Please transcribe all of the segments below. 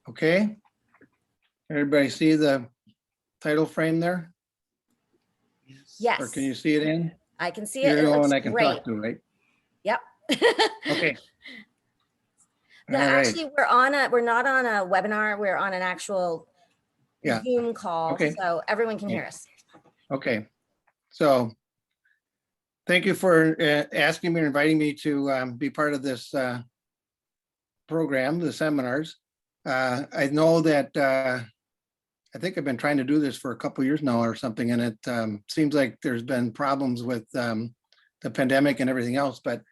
Okay. Everybody see the title frame there? Yes. Or can you see it in? I can see You're it. the It one looks I can great. talk to, right? Yep. Okay. No, All right. actually, we're not on a webinar. We're on an actual Yeah. Zoom call, Okay. so everyone can Yeah. hear us. Okay. So thank you for asking me or inviting me to be part of this program, the seminars. I know that I think I've been trying to do this for a couple of years now or something, and it seems like there's been problems with the pandemic and everything else. But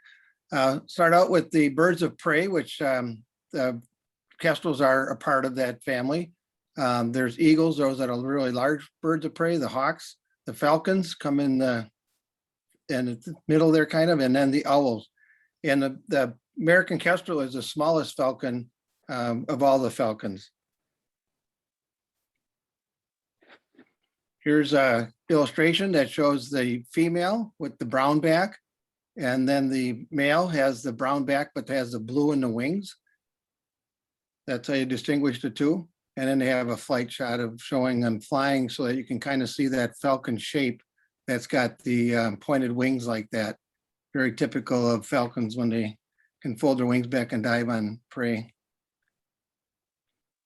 start out with the birds of prey, which the kestrels are a part of that family. There's eagles, those that are really large birds of prey, the hawks, the falcons come in the middle there kind of, and then the owls. And the American kestrel is the smallest falcon of all the falcons. Here's a illustration that shows the female with the brown back, and then the male has the brown back but has the blue in the wings. That's how you distinguish the two. And then they have a flight shot of showing them flying so that you can kind of see that falcon shape that's got the pointed wings like that. Very typical of falcons when they can fold their wings back and dive on prey.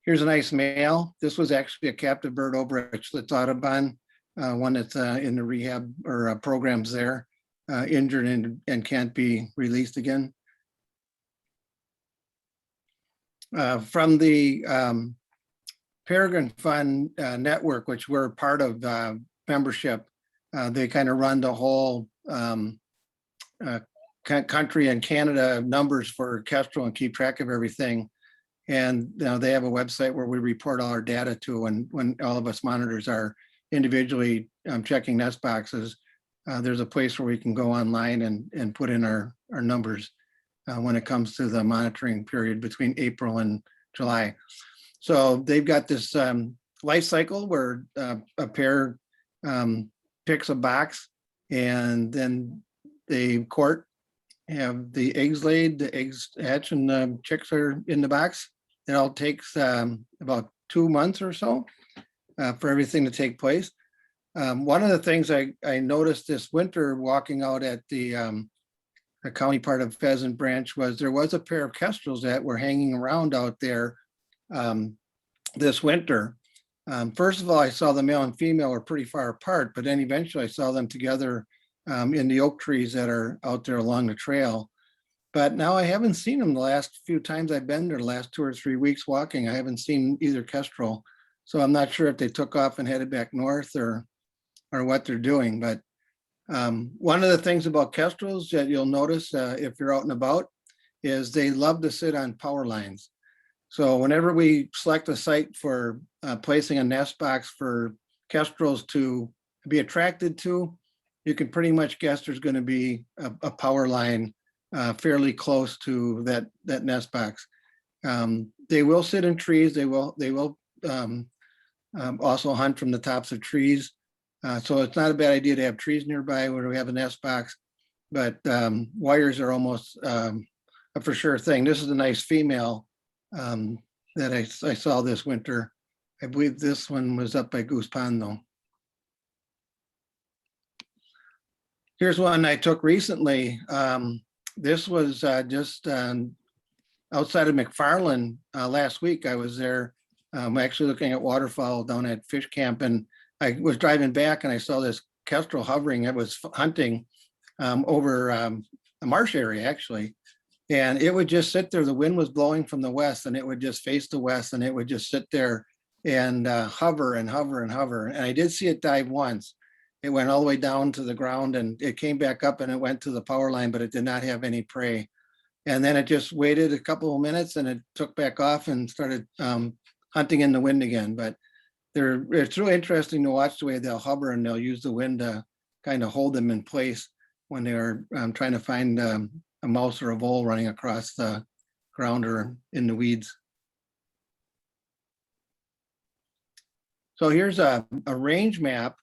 Here's a nice male. This was actually a captive bird over at Wisconsin Audubon, one that's in the rehab or programs there, injured and can't be released again. From the Peregrine Fund network, which we're part of membership, they kind of run the whole country and Canada numbers for kestrel and keep track of everything. And they have a website where we report all our data to, and when all of us monitors are individually checking nest boxes, there's a place where we can go online and put in our numbers when it comes to the monitoring period between April and July. So they've got this life cycle where a pair picks a box and then they court, have the eggs laid, the eggs hatch, and the chicks are in the box. It all takes about 2 months or so for everything to take place. One of the things I noticed this winter walking out at the county part of Pheasant Branch was there was a pair of kestrels that were hanging around out there this winter. First of all, I saw the male and female were pretty far apart, but then eventually I saw them together in the oak trees that are out there along the trail. But now I haven't seen them the last few times I've been there, the last 2 or 3 weeks walking. I haven't seen either kestrel. So I'm not sure if they took off and headed back north or what they're doing. But one of the things about kestrels that you'll notice if you're out and about is they love to sit on power lines. So whenever we select a site for placing a nest box for kestrels to be attracted to, you can pretty much guess there's going to be a power line fairly close to that nest box. They will sit in trees. They will also hunt from the tops of trees. So it's not a bad idea to have trees nearby where we have a nest box, but wires are almost a for sure thing. This is a nice female that I saw this winter. I believe this one was up by Goose Pond though. Here's one I took recently. This was just outside of McFarland last week. I was there actually looking at waterfowl down at fish camp, and I was driving back and I saw this kestrel hovering. It was hunting over a marsh area actually. And it would just sit there. The wind was blowing from the west and it would just face the west and it would just sit there and hover and hover and hover. And I did see it dive once. It went all the way down to the ground and it came back up and it went to the power line, but it did not have any prey. And then it just waited a couple of minutes and it took back off and started hunting in the wind again. But it's really interesting to watch the way they'll hover and they'll use the wind to kind of hold them in place when they're trying to find a mouse or a vole running across the ground or in the weeds. So here's a range map,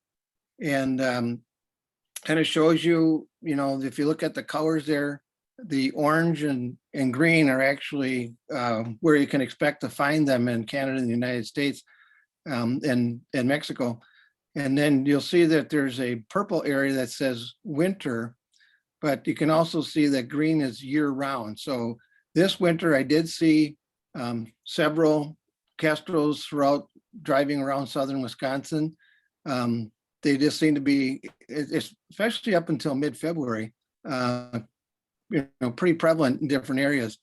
and kind of shows you, if you look at the colors there, the orange and and green are actually where you can expect to find them in Canada and the United States, and Mexico. And then you'll see that there's a purple area that says winter, but you can also see that green is year round. So this winter I did see several kestrels throughout driving around southern Wisconsin. They just seem to be, especially up until mid-February, pretty prevalent in different areas.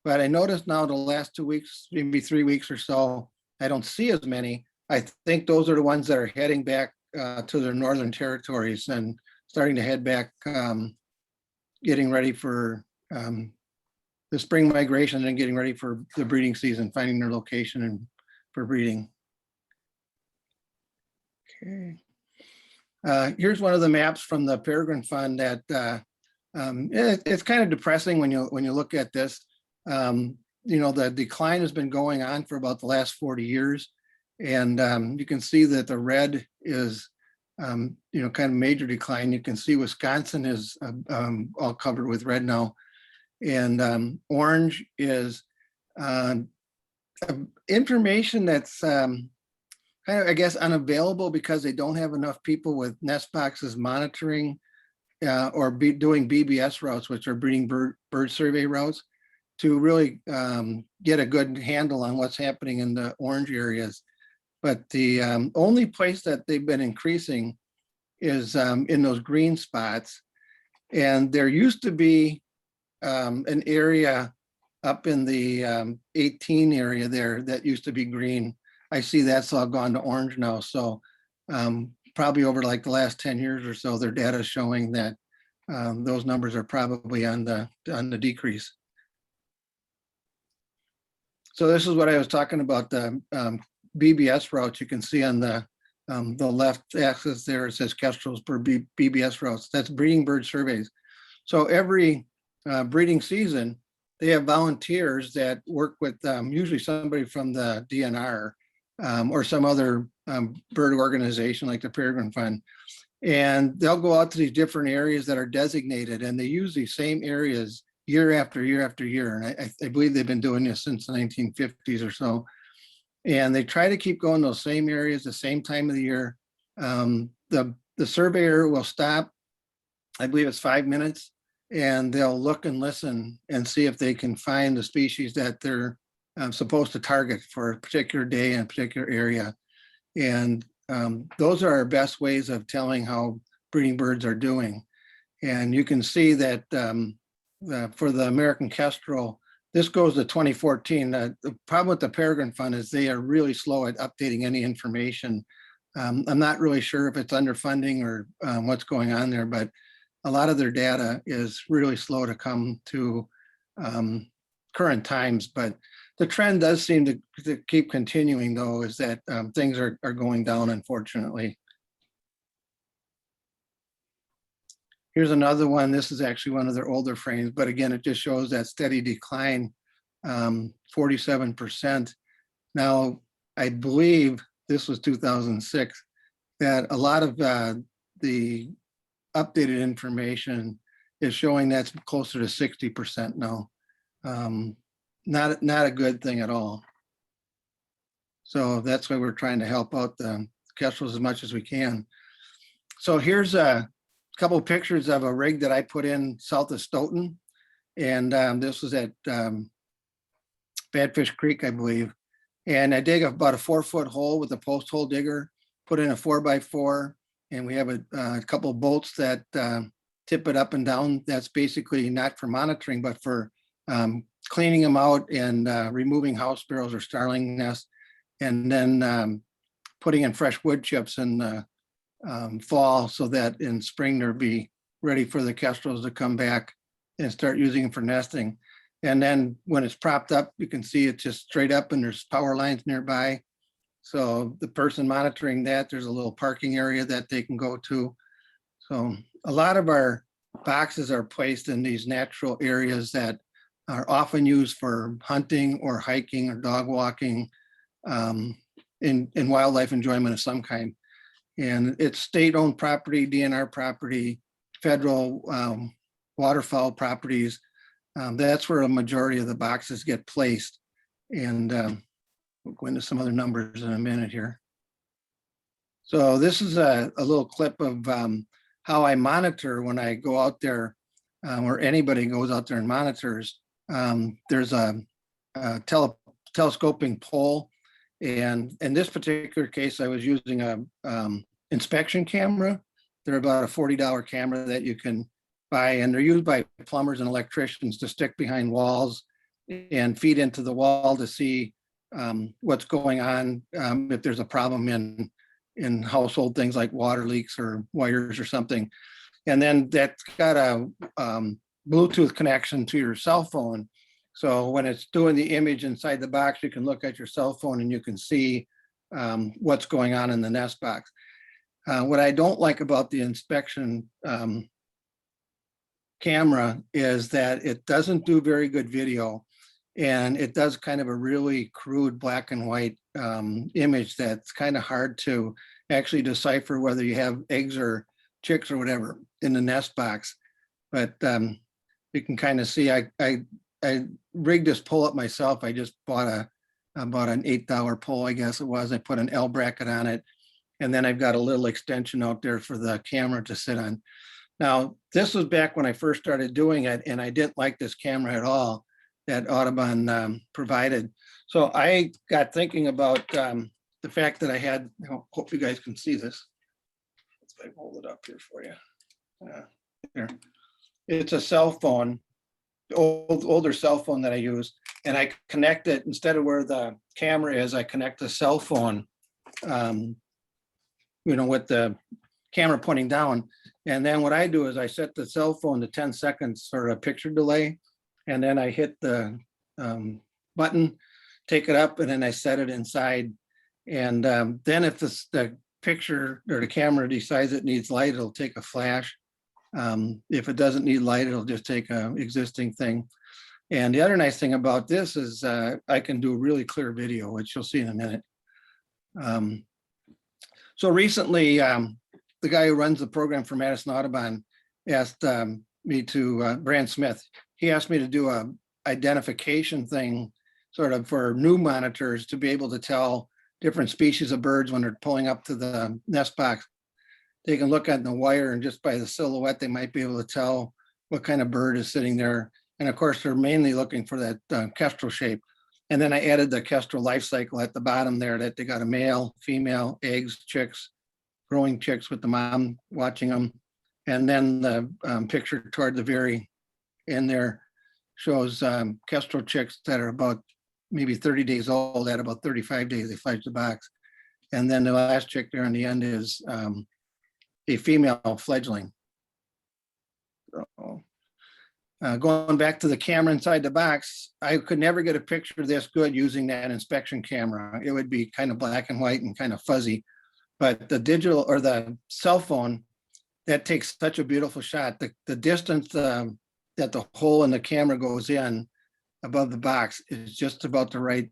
But I noticed now the last 2 weeks, maybe 3 weeks or so, I don't see as many. I think those are the ones that are heading back to their northern territories and starting to head back, getting ready for the spring migration and getting ready for the breeding season, finding their location and for breeding. Okay. Here's one of the maps from the Peregrine Fund that it's kind of depressing when you look at this. The decline has been going on for about the last 40 years. And you can see that the red is, kind of major decline. You can see Wisconsin is all covered with red now. And orange is information that's kind of, I guess, unavailable because they don't have enough people with nest boxes monitoring or doing BBS routes, which are breeding bird survey routes, to really get a good handle on what's happening in the orange areas. But the only place that they've been increasing is in those green spots. And there used to be an area up in the 18 area there that used to be green. I see that's all gone to orange now. So probably over like the last 10 years or so, their data is showing that those numbers are probably on the decrease. So this is what I was talking about, the BBS routes. You can see on the left axis there, it says kestrels per BBS routes. That's breeding bird surveys. So every breeding season, they have volunteers that work with usually somebody from the DNR or some other bird organization like the Peregrine Fund. And they'll go out to these different areas that are designated, and they use these same areas year after year after year. And I believe they've been doing this since the 1950s or so. And they try to keep going those same areas the same time of the year. The surveyor will stop, I believe it's 5 minutes, and they'll look and listen and see if they can find the species that they're supposed to target for a particular day in a particular area. And those are our best ways of telling how breeding birds are doing. And you can see that for the American Kestrel, this goes to 2014. The problem with the Peregrine Fund is they are really slow at updating any information. I'm not really sure if it's underfunding or what's going on there, but a lot of their data is really slow to come to current times. But the trend does seem to keep continuing, though, is that things are going down, unfortunately. Here's another one. This is actually one of their older frames, but again, it just shows that steady decline, 47%. Now, I believe this was 2006, that a lot of the updated information is showing that's closer to 60% now. Not a good thing at all. So that's why we're trying to help out the kestrels as much as we can. So here's a couple of pictures of a rig that I put in south of Stoughton. And this was at Badfish Creek, I believe. And I dig about a 4-foot hole with a post hole digger, put in a 4x4, and we have a couple of bolts that tip it up and down. That's basically not for monitoring, but for cleaning them out and removing house sparrows or starling nests, and then putting in fresh wood chips in the fall, so that in spring they'll be ready for the kestrels to come back and start using them for nesting. And then when it's propped up, you can see it's just straight up and there's power lines nearby. So the person monitoring that, there's a little parking area that they can go to. So a lot of our boxes are placed in these natural areas that are often used for hunting or hiking or dog walking, in wildlife enjoyment of some kind. And it's state-owned property, DNR property, federal waterfowl properties. That's where a majority of the boxes get placed. And we'll go into some other numbers in a minute here. So this is a little clip of how I monitor when I go out there, or anybody goes out there and monitors. There's a telescoping pole. And in this particular case, I was using a inspection camera. They're about a $40 camera that you can buy, and they're used by plumbers and electricians to stick behind walls and feed into the wall to see what's going on, if there's a problem in household things like water leaks or wires or something. And then that's got a Bluetooth connection to your cell phone. So when it's doing the image inside the box, you can look at your cell phone and you can see what's going on in the nest box. What I don't like about the inspection camera is that it doesn't do very good video, and it does kind of a really crude black and white image that's kind of hard to actually decipher whether you have eggs or chicks or whatever in the nest box. But you can kind of see, I rigged this pole up myself. I just bought about an $8 pole, I guess it was. I put an L bracket on it, and then I've got a little extension out there for the camera to sit on. Now, this was back when I first started doing it, and I didn't like this camera at all that Audubon provided. So I got thinking about the fact that I had, I hope you guys can see this. Let's hold it up here for you. Here. It's a cell phone, older cell phone that I use, and I connect it, instead of where the camera is, I connect the cell phone, with the camera pointing down. And then what I do is I set the cell phone to 10 seconds for a picture delay. And then I hit the button, take it up, and then I set it inside. And then if the picture or the camera decides it needs light, it'll take a flash. If it doesn't need light, it'll just take an existing thing. And the other nice thing about this is I can do really clear video, which you'll see in a minute. So recently, the guy who runs the program for Madison Audubon asked me to, Brand Smith, he asked me to do a identification thing sort of for new monitors to be able to tell different species of birds when they're pulling up to the nest box. They can look at the wire, and just by the silhouette, they might be able to tell what kind of bird is sitting there. And of course, they're mainly looking for that kestrel shape. And then I added the kestrel life cycle at the bottom there, that they got a male, female, eggs, chicks, growing chicks with the mom watching them. And then the picture toward the very end there shows kestrel chicks that are about maybe 30 days old. At about 35 days, they fledge the box. And then the last chick there on the end is a female fledgling. So, going back to the camera inside the box, I could never get a picture this good using that inspection camera. It would be kind of black and white and kind of fuzzy. But the digital or the cell phone, that takes such a beautiful shot. The distance that the hole in the camera goes in above the box is just about the right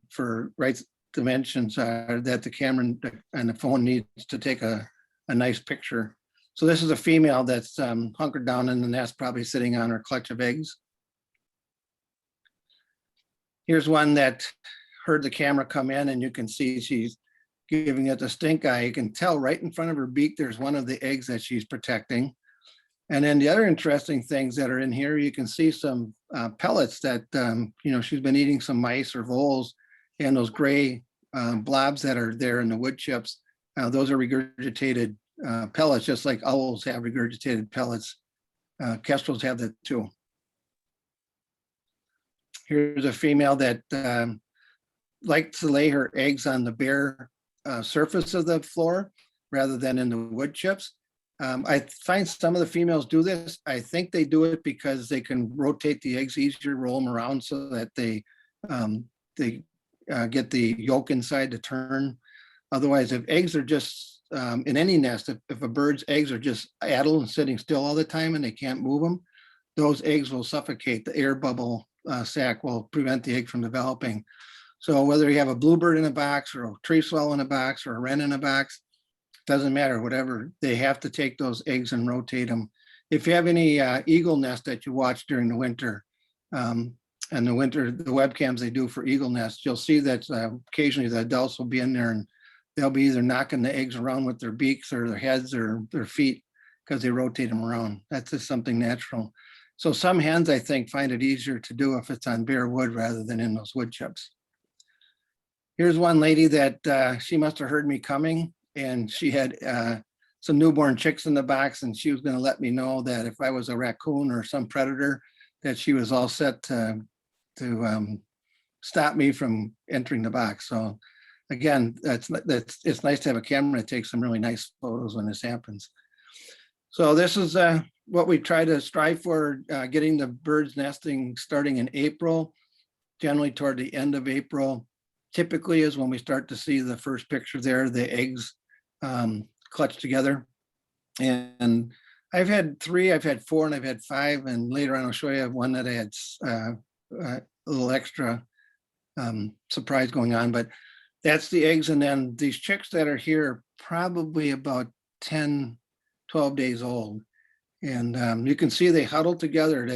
dimensions that the camera and the phone needs to take a nice picture. So this is a female that's hunkered down in the nest, probably sitting on her clutch of eggs. Here's one that heard the camera come in, and you can see she's giving it the stink eye. You can tell right in front of her beak, there's one of the eggs that she's protecting. And then the other interesting things that are in here, you can see some pellets that, she's been eating some mice or voles, and those gray blobs that are there in the wood chips. Those are regurgitated pellets, just like owls have regurgitated pellets. Kestrels have that too. Here's a female that likes to lay her eggs on the bare surface of the floor rather than in the wood chips. I find some of the females do this. I think they do it because they can rotate the eggs easier, roll them around so that they get the yolk inside to turn. Otherwise, if eggs are just in any nest, if a bird's eggs are just idle and sitting still all the time and they can't move them, those eggs will suffocate. The air bubble sac will prevent the egg from developing. So whether you have a bluebird in a box or a tree swallow in a box or a wren in a box, doesn't matter, whatever, they have to take those eggs and rotate them. If you have any eagle nest that you watch during the winter, And the winter, the webcams they do for eagle nests, you'll see that occasionally the adults will be in there and they'll be either knocking the eggs around with their beaks or their heads or their feet because they rotate them around. That's just something natural. So some hens, I think, find it easier to do if it's on bare wood rather than in those wood chips. Here's one lady that she must have heard me coming, and she had some newborn chicks in the box, and she was going to let me know that if I was a raccoon or some predator, that she was all set to stop me from entering the box. So again, it's nice to have a camera to take some really nice photos when this happens. So this is what we try to strive for, getting the birds nesting starting in April, generally toward the end of April. Typically is when we start to see the first picture there, the eggs clutched together. And I've had 3, I've had 4, and I've had 5. And later on, I'll show you one that I had a little extra surprise going on, but that's the eggs. And then these chicks that are here are probably about 10, 12 days old. And you can see they huddle together.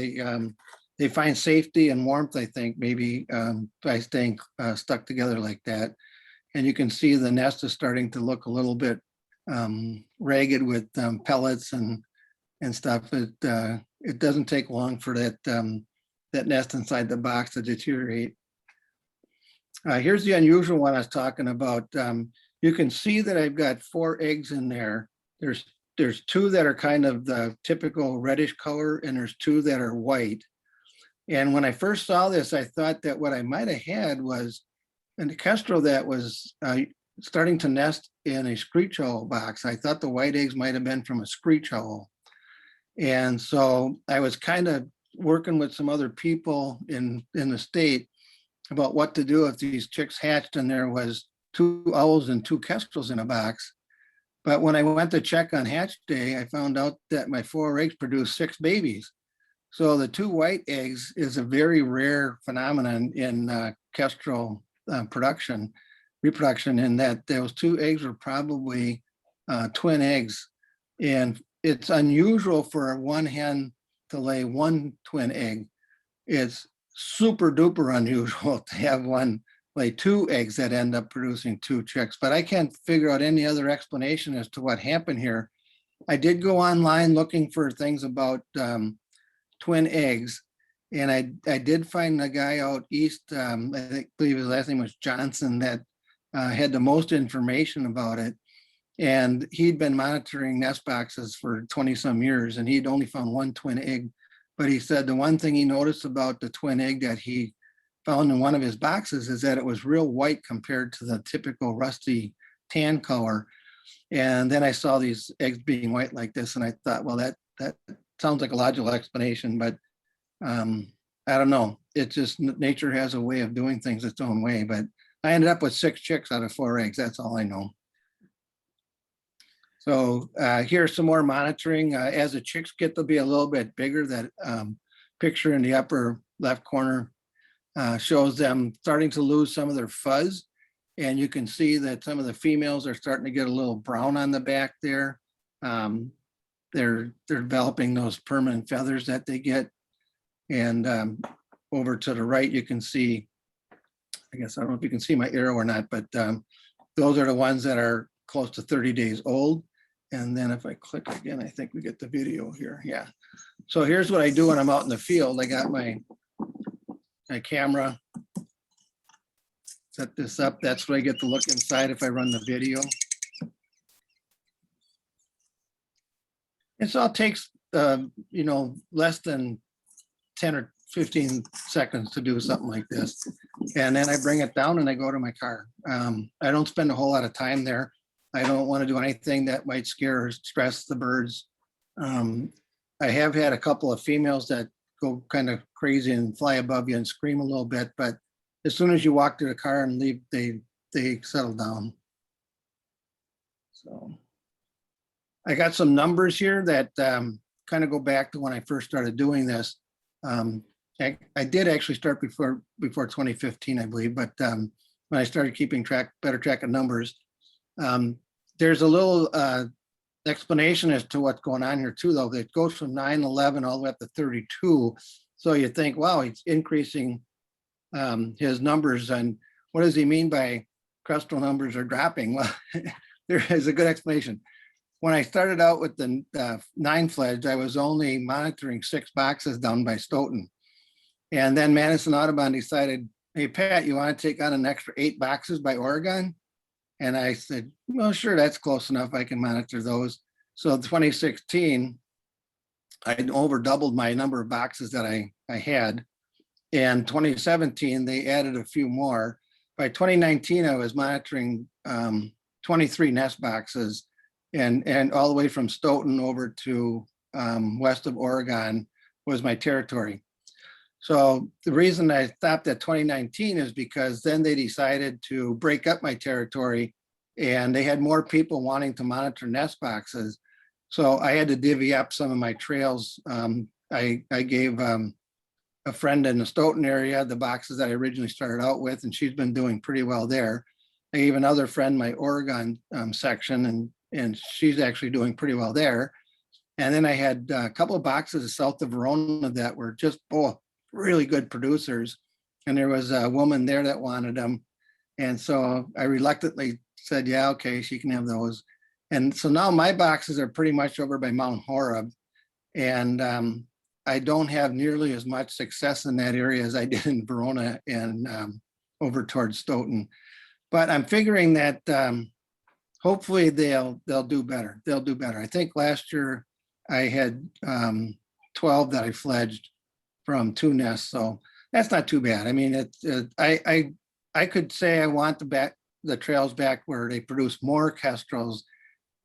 They find safety and warmth, I think, maybe by staying stuck together like that. And you can see the nest is starting to look a little bit ragged with pellets and stuff. It doesn't take long for that nest inside the box to deteriorate. Here's the unusual one I was talking about. You can see that I've got 4 eggs in there. There's 2 that are kind of the typical reddish color, and there's 2 that are white. And when I first saw this, I thought that what I might have had was a kestrel that was starting to nest in a screech owl box. I thought the white eggs might have been from a screech owl. And so I was kind of working with some other people in the state about what to do if these chicks hatched and there was 2 owls and 2 kestrels in a box. But when I went to check on hatch day, I found out that my 4 eggs produced 6 babies. So the 2 white eggs is a very rare phenomenon in kestrel reproduction, in that those 2 eggs were probably twin eggs. And it's unusual for one hen to lay 1 twin egg. It's super duper unusual to have one lay 2 eggs that end up producing 2 chicks. But I can't figure out any other explanation as to what happened here. I did go online looking for things about twin eggs, and I did find a guy out east, I believe his last name was Johnson, that had the most information about it. And he'd been monitoring nest boxes for 20 some years, and he'd only found 1 twin egg. But he said the one thing he noticed about the twin egg that he found in one of his boxes is that it was real white compared to the typical rusty tan color. And then I saw these eggs being white like this, and I thought, well, that sounds like a logical explanation, but I don't know. It's just nature has a way of doing things its own way. But I ended up with 6 chicks out of 4 eggs. That's all I know. So here's some more monitoring. As the chicks get to be a little bit bigger, that picture in the upper left corner shows them starting to lose some of their fuzz. And you can see that some of the females are starting to get a little brown on the back there. They're developing those permanent feathers that they get. And over to the right, you can see, I guess, I don't know if you can see my arrow or not, but those are the ones that are close to 30 days old. And then if I click again, I think we get the video here. Yeah. So here's what I do when I'm out in the field. I got my camera, set this up. That's where I get to look inside if I run the video. It all takes, less than 10 or 15 seconds to do something like this. And then I bring it down and I go to my car. I don't spend a whole lot of time there. I don't want to do anything that might scare or stress the birds. I have had a couple of females that go kind of crazy and fly above you and scream a little bit, but as soon as you walk to the car and leave, they settle down. So I got some numbers here that kind of go back to when I first started doing this. I did actually start before 2015, I believe, but when I started keeping better track of numbers, there's a little explanation as to what's going on here too, though. It goes from 9/11 all the way up to 32. So you think, wow, he's increasing his numbers. And what does he mean by Kestrel numbers are dropping? Well, there is a good explanation. When I started out with the 9 fledged, I was only monitoring 6 boxes down by Stoughton. And then Madison Audubon decided, hey, Pat, you want to take on an extra 8 boxes by Oregon? And I said, well, sure, that's close enough. I can monitor those. So 2016, I over doubled my number of boxes that I had. And 2017, they added a few more. By 2019, I was monitoring 23 nest boxes, and all the way from Stoughton over to west of Oregon was my territory. So the reason I stopped at 2019 is because then they decided to break up my territory, and they had more people wanting to monitor nest boxes. So I had to divvy up some of my trails. I gave a friend in the Stoughton area the boxes that I originally started out with, and she's been doing pretty well there. I gave another friend my Oregon section, and she's actually doing pretty well there. And then I had a couple of boxes south of Verona that were just really good producers. And there was a woman there that wanted them. And so I reluctantly said, yeah, okay, she can have those. And so now my boxes are pretty much over by Mount Horeb. And I don't have nearly as much success in that area as I did in Verona and over towards Stoughton. But I'm figuring that hopefully they'll do better. They'll do better. I think last year I had 12 that I fledged from 2 nests, so that's not too bad. I mean, I could say I want the trails back where they produce more kestrels,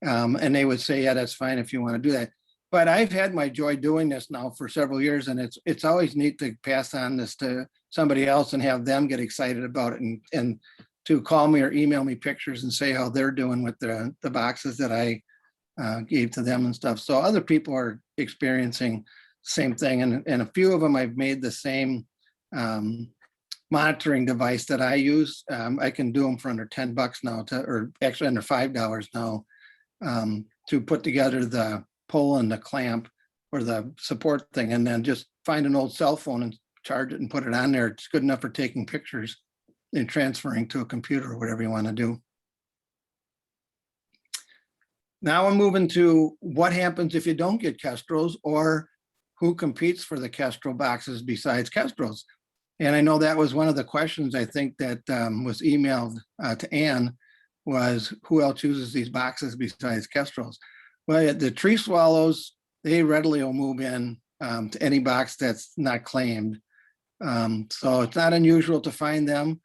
and they would say, yeah, that's fine if you want to do that. But I've had my joy doing this now for several years, and it's always neat to pass on this to somebody else and have them get excited about it, and to call me or email me pictures and say how they're doing with the boxes that I gave to them and stuff. So other people are experiencing the same thing, and a few of them I've made the same monitoring device that I use. I can do them for under $10 now, or actually under $5 now, to put together the pole and the clamp or the support thing, and then just find an old cell phone and charge it and put it on there. It's good enough for taking pictures and transferring to a computer or whatever you want to do. Now I'm moving to what happens if you don't get kestrels, or who competes for the kestrel boxes besides kestrels. And I know that was one of the questions I think that was emailed to Ann, was who else uses these boxes besides kestrels? Well, the tree swallows, they readily will move in to any box that's not claimed. So it's not unusual to find them.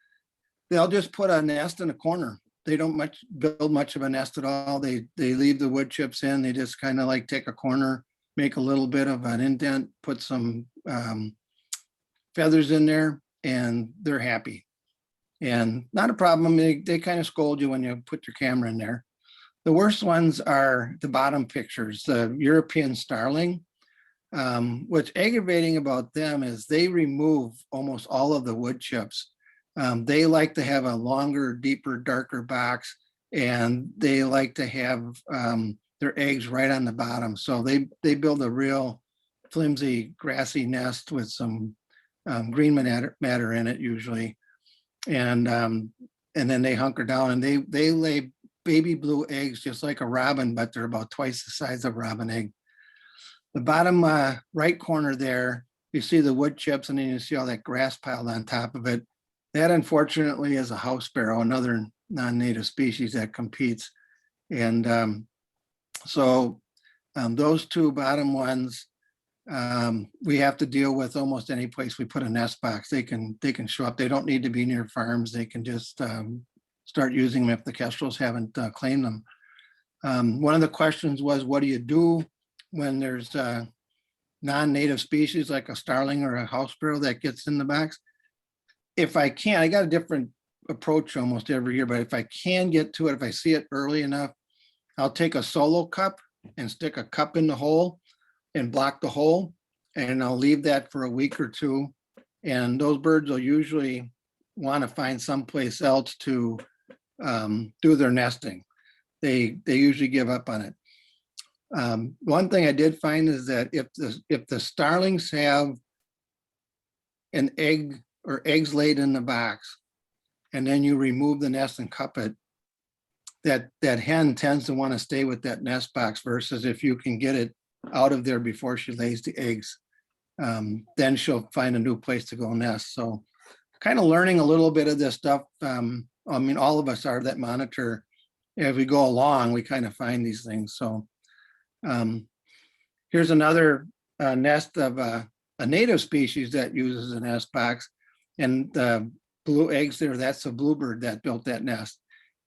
They'll just put a nest in a corner. They don't build much of a nest at all. They leave the wood chips in. They just kind of like take a corner, make a little bit of an indent, put some feathers in there, and they're happy. And not a problem. They kind of scold you when you put your camera in there. The worst ones are the bottom pictures, the European starling. What's aggravating about them is they remove almost all of the wood chips. They like to have a longer, deeper, darker box, and they like to have their eggs right on the bottom. So they build a real flimsy, grassy nest with some green matter in it usually, and then they hunker down, and they lay baby blue eggs just like a robin, but they're about twice the size of a robin egg. The bottom right corner there, you see the wood chips, and then you see all that grass piled on top of it. That unfortunately is a house sparrow, another non-native species that competes. And so those 2 bottom ones, we have to deal with almost any place we put a nest box. They can show up. They don't need to be near farms. They can just start using them if the kestrels haven't claimed them. One of the questions was, what do you do when there's non-native species like a starling or a house sparrow that gets in the box? If I can, I got a different approach almost every year, but if I can get to it, if I see it early enough, I'll take a solo cup and stick a cup in the hole and block the hole, and I'll leave that for a week or 2. And those birds will usually want to find someplace else to do their nesting. They usually give up on it. One thing I did find is that if the starlings have an egg or eggs laid in the box, and then you remove the nest and cup it, that hen tends to want to stay with that nest box versus if you can get it out of there before she lays the eggs, then she'll find a new place to go nest. So kind of learning a little bit of this stuff. I mean, all of us are that monitor. As we go along, we kind of find these things. So here's another nest of a native species that uses a nest box. And the blue eggs there, that's a bluebird that built that nest.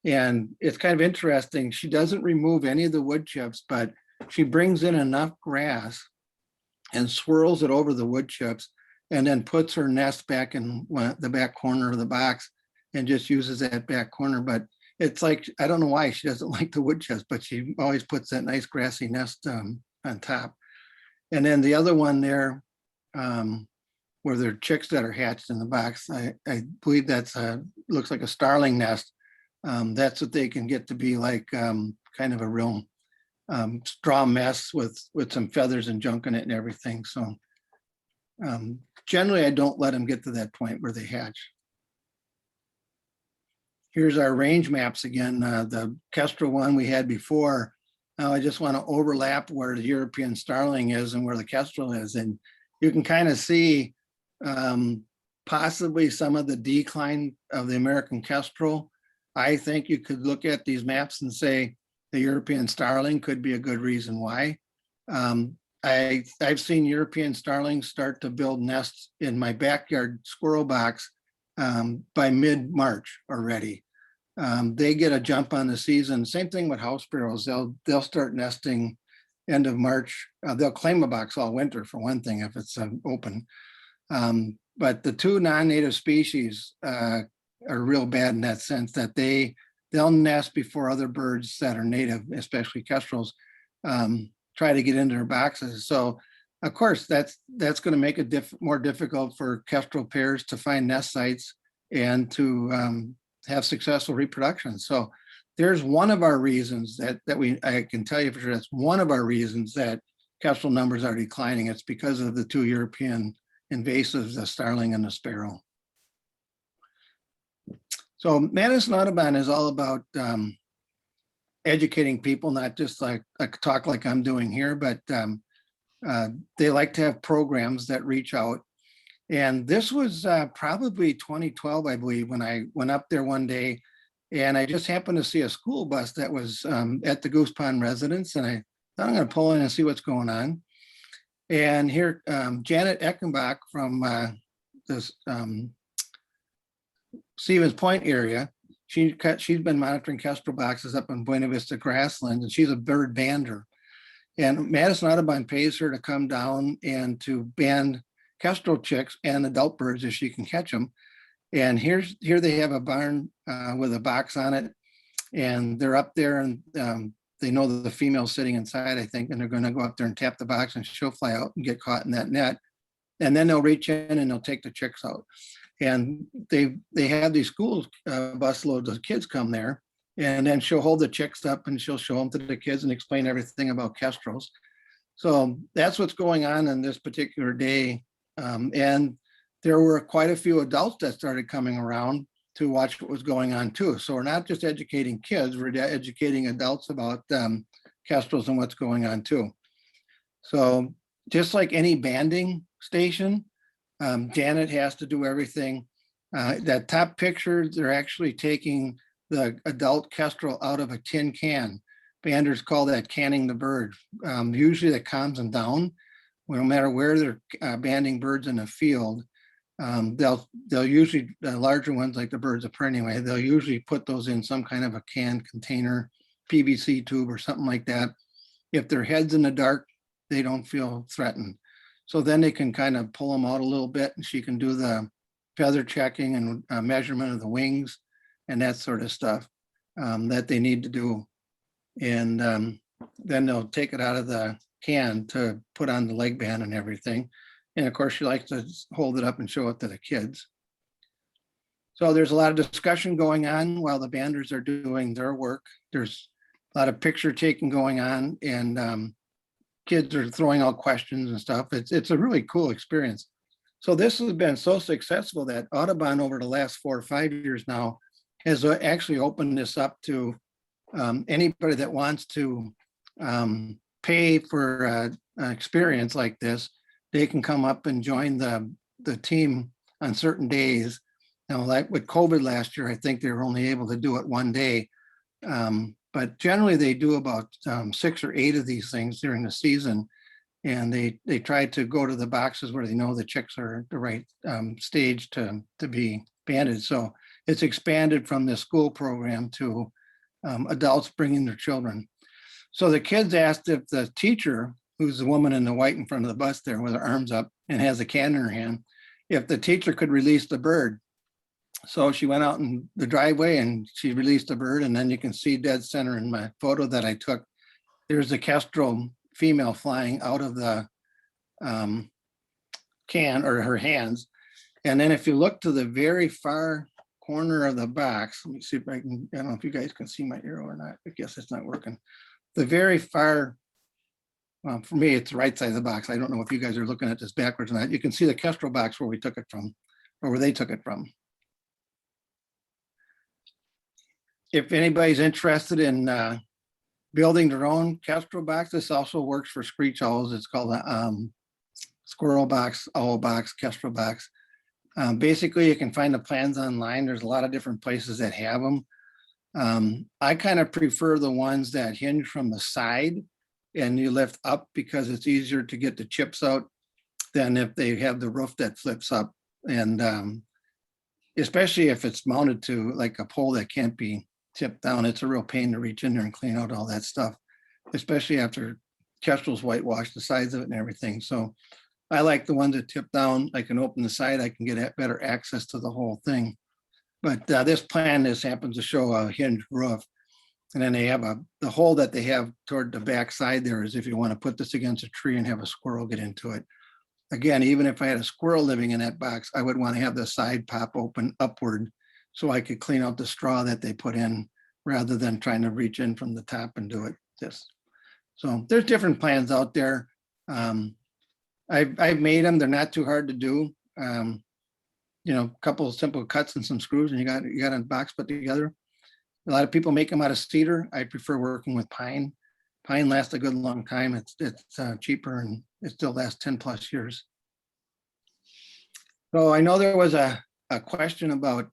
And it's kind of interesting. She doesn't remove any of the wood chips, but she brings in enough grass and swirls it over the wood chips and then puts her nest back in the back corner of the box and just uses that back corner. But it's like, I don't know why she doesn't like the wood chips, but she always puts that nice grassy nest on top. And then the other one there, where there are chicks that are hatched in the box, I believe that's looks like a starling nest. That's what they can get to be like, kind of a real straw mess with some feathers and junk in it and everything. So generally, I don't let them get to that point where they hatch. Here's our range maps again. The Kestrel one we had before. Now I just want to overlap where the European starling is and where the Kestrel is. And you can kind of see possibly some of the decline of the American Kestrel. I think you could look at these maps and say the European starling could be a good reason why. I've seen European starlings start to build nests in my backyard squirrel box by mid-March already. They get a jump on the season. Same thing with house sparrows. They'll start nesting end of March. They'll claim a box all winter for one thing if it's open. But the two non-native species are real bad in that sense that they'll nest before other birds that are native, especially kestrels, try to get into their boxes. So of course that's going to make it more difficult for kestrel pairs to find nest sites and to have successful reproduction. So there's one of our reasons I can tell you for sure, that's one of our reasons that kestrel numbers are declining. It's because of the two European invasives, the starling and the sparrow. So Madison Audubon is all about educating people, not just like a talk like I'm doing here, but they like to have programs that reach out. And this was probably 2012, I believe, when I went up there one day and I just happened to see a school bus that was at the Goose Pond residence. And I thought I'm going to pull in and see what's going on. And here, Janet Eckenbach from this Stevens Point area, she's been monitoring kestrel boxes up in Buena Vista grasslands, and she's a bird bander. And Madison Audubon pays her to come down and to band kestrel chicks and adult birds if she can catch them. And here they have a barn with a box on it, and they're up there, and they know that the female's sitting inside, I think, and they're going to go up there and tap the box, and she'll fly out and get caught in that net. And then they'll reach in and they'll take the chicks out. And they have these school bus loads of kids come there, and then she'll hold the chicks up and she'll show them to the kids and explain everything about kestrels. So that's what's going on this particular day. And there were quite a few adults that started coming around to watch what was going on too. So we're not just educating kids, we're educating adults about kestrels and what's going on too. So just like any banding station, Janet has to do everything. That top picture, they're actually taking the adult kestrel out of a tin can. Banders call that canning the bird. Usually that calms them down. No matter where they're banding birds in a field, they'll usually, the larger ones like the birds of prey anyway, they'll usually put those in some kind of a can container, PVC tube or something like that. If their head's in the dark, they don't feel threatened. So then they can kind of pull them out a little bit, and she can do the feather checking and measurement of the wings and that sort of stuff that they need to do. And then they'll take it out of the can to put on the leg band and everything. And of course, she likes to hold it up and show it to the kids. So there's a lot of discussion going on while the banders are doing their work. There's a lot of picture taking going on, and kids are throwing out questions and stuff. It's a really cool experience. So this has been so successful that Audubon over the last 4 or 5 years now has actually opened this up to anybody that wants to pay for an experience like this. They can come up and join the team on certain days. Now, like with COVID last year, I think they were only able to do it one day. But generally they do about 6 or 8 of these things during the season. And they try to go to the boxes where they know the chicks are at the right stage to be banded. So it's expanded from the school program to adults bringing their children. So the kids asked if the teacher, who's the woman in the white in front of the bus there with her arms up and has a can in her hand, if the teacher could release the bird. So she went out in the driveway and she released the bird. And then you can see dead center in my photo that I took, there's a kestrel female flying out of the can or her hands. And then if you look to the very far corner of the box, let me see if I can, I don't know if you guys can see my arrow or not. I guess it's not working. The very far, well, for me, it's the right side of the box. I don't know if you guys are looking at this backwards or not. You can see the kestrel box where we took it from, or where they took it from. If anybody's interested in building their own kestrel box, this also works for screech owls. It's called a squirrel box, owl box, kestrel box. Basically, you can find the plans online. There's a lot of different places that have them. I kind of prefer the ones that hinge from the side and you lift up because it's easier to get the chips out than if they have the roof that flips up. And especially if it's mounted to like a pole that can't be tipped down, it's a real pain to reach in there and clean out all that stuff, especially after kestrels whitewash the sides of it and everything. So I like the ones that tip down. I can open the side, I can get better access to the whole thing. But this plan, this happens to show a hinged roof. And then they have the hole that they have toward the back side there is if you want to put this against a tree and have a squirrel get into it. Again, even if I had a squirrel living in that box, I would want to have the side pop open upward so I could clean out the straw that they put in rather than trying to reach in from the top and do it this. So there's different plans out there. I've made them. They're not too hard to do. You know, a couple of simple cuts and some screws and you got a box put together. A lot of people make them out of cedar. I prefer working with pine. Pine lasts a good long time. It's cheaper and it still lasts 10 plus years. So I know there was a question about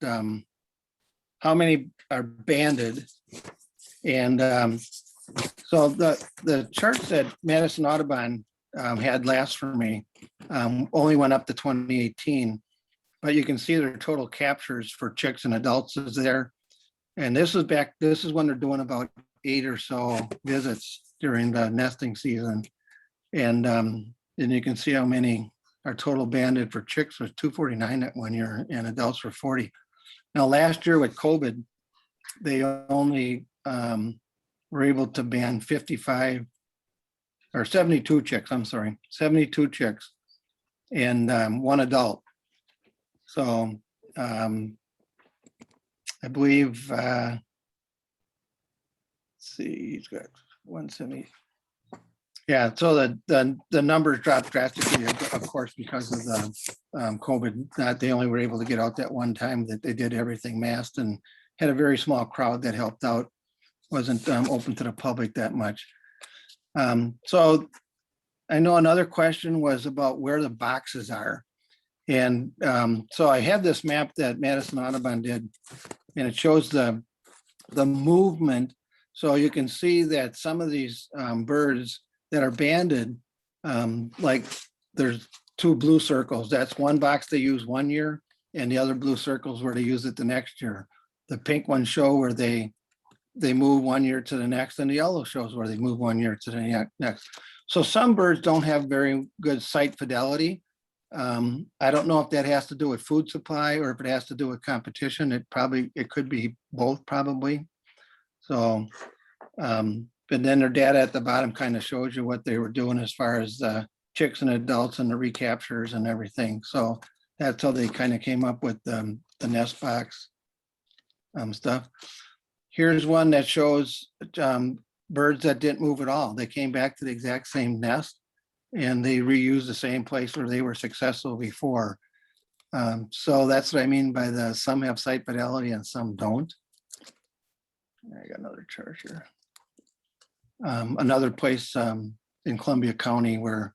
how many are banded. And so the charts that Madison Audubon had last for me only went up to 2018, but you can see their total captures for chicks and adults is there. And this is when they're doing about 8 or so visits during the nesting season. And then you can see how many are total banded for chicks was 249 that 1 year and adults were 40. Now last year with COVID, they only were able to band 55 or 72 chicks, I'm sorry, 72 chicks and 1 adult. So I believe, let's see, he's got 170. Yeah, so the numbers dropped drastically, of course, because of the COVID. They only were able to get out that one time that they did everything masked and had a very small crowd that helped out. Wasn't open to the public that much. So I know another question was about where the boxes are. And so I have this map that Madison Audubon did, and it shows the movement. So you can see that some of these birds that are banded, like there's 2 blue circles. That's one box they use 1 year, and the other blue circles where they use it the next year. The pink ones show where they move 1 year to the next, and the yellow shows where they move 1 year to the next. So some birds don't have very good sight fidelity. I don't know if that has to do with food supply or if it has to do with competition. It could be both probably. So, but then their data at the bottom kind of shows you what they were doing as far as chicks and adults and the recaptures and everything. So that's how they kind of came up with the nest box stuff. Here's one that shows birds that didn't move at all. They came back to the exact same nest. and they reuse the same place where they were successful before. So that's what I mean by the some have site fidelity and some don't. I got another chart here. Another place in Columbia County where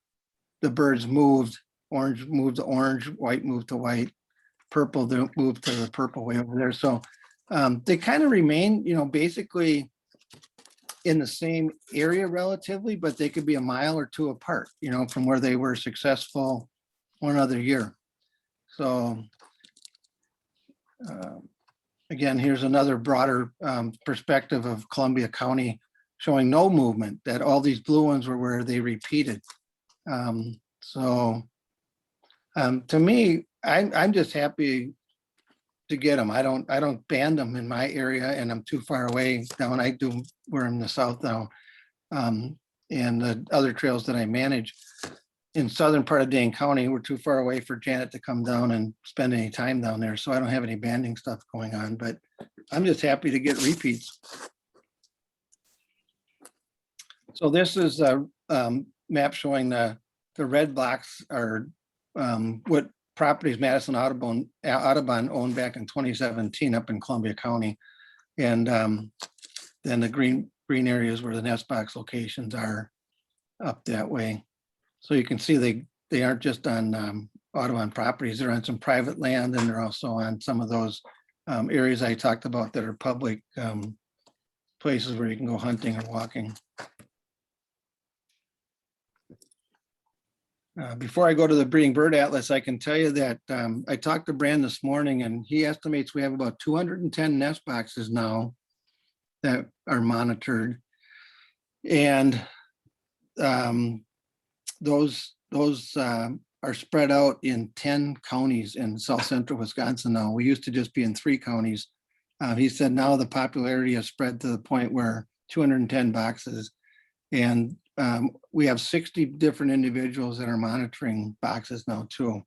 the birds moved, orange moved to orange, white moved to white, purple moved to the purple way over there. So they kind of remain, basically in the same area relatively, but they could be a mile or two apart, from where they were successful one other year. So again, here's another broader perspective of Columbia County showing no movement, that all these blue ones were where they repeated. To me, I'm just happy to get them. I don't ban them in my area, and I'm too far away down. We're in the south now. And the other trails that I manage in southern part of Dane County, we're too far away for Janet to come down and spend any time down there. So I don't have any banding stuff going on, but I'm just happy to get repeats. So this is a map showing the red blocks are what properties Madison Audubon owned back in 2017 up in Columbia County. And then the green areas where the nest box locations are up that way. So you can see they aren't just on Audubon properties, they're on some private land, and they're also on some of those areas I talked about that are public places where you can go hunting or walking. Before I go to the Breeding Bird Atlas, I can tell you that I talked to Brand this morning, and he estimates we have about 210 nest boxes now that are monitored. And those are spread out in 10 counties in south central Wisconsin now. We used to just be in 3 counties. He said now the popularity has spread to the point where 210 boxes, and we have 60 different individuals that are monitoring boxes now too.